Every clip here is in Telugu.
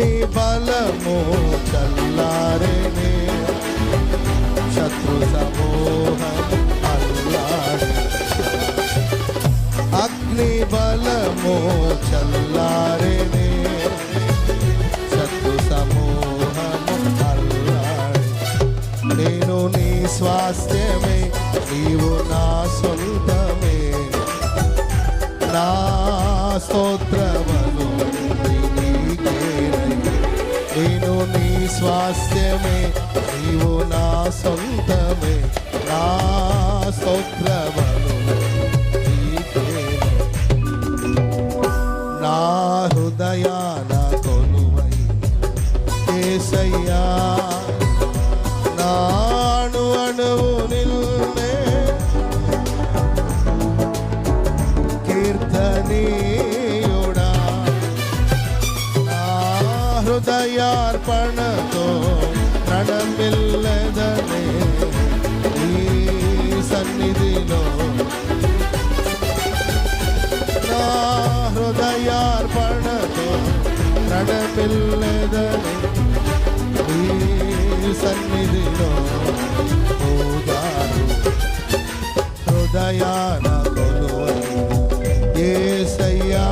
అగ్ని బలము చల్లారెనే శత్రు సమూహం అల్లాడే అగ్ని బలము చల్లారెనే శత్రు సమూహము అల్లాడే నేను నీ స్వాస్థ్యమే నీవు నా సొంతమే నా స్తోత్రములు నేను నీ స్వాస్థ్యమే నీవు నా సొంతమే నా స్తోత్రములు నా హృదయాన కొలువై యేసయ్యా నా అణు అణువు నిన్నే కీర్తనీయుడా నా హృదయార్పణతో ప్రణమిల్లెదనే ఈ సన్నిధిలో నా హృదయార్పణతో ప్రణమిల్లెదనే ఈ సన్నిధిలో పూజారు హృదయాన కొలువై యేసయ్యా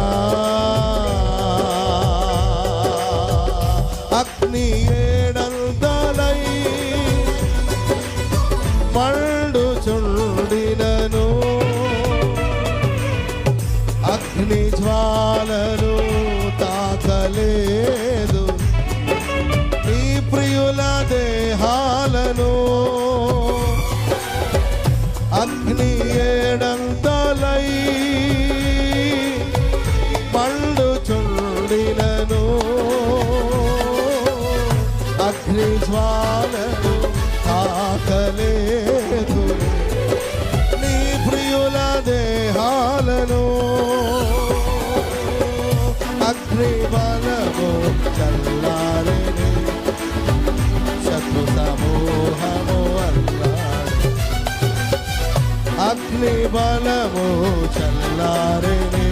అగ్ని ఏడంతలై మండుచుండినను అగ్ని జ్వాలలు తాకలేదు నీ ప్రియుల దేహాలను అగ్ని ఏడంతలై మండుచుండినను అగ్ని జ్వాలలు తాకలేదు నీ ప్రియుల దేహాలను అగ్ని బలము చల్లారెనే శత్రు సమూహము అల్లాడే అగ్ని బలము చల్లారెనే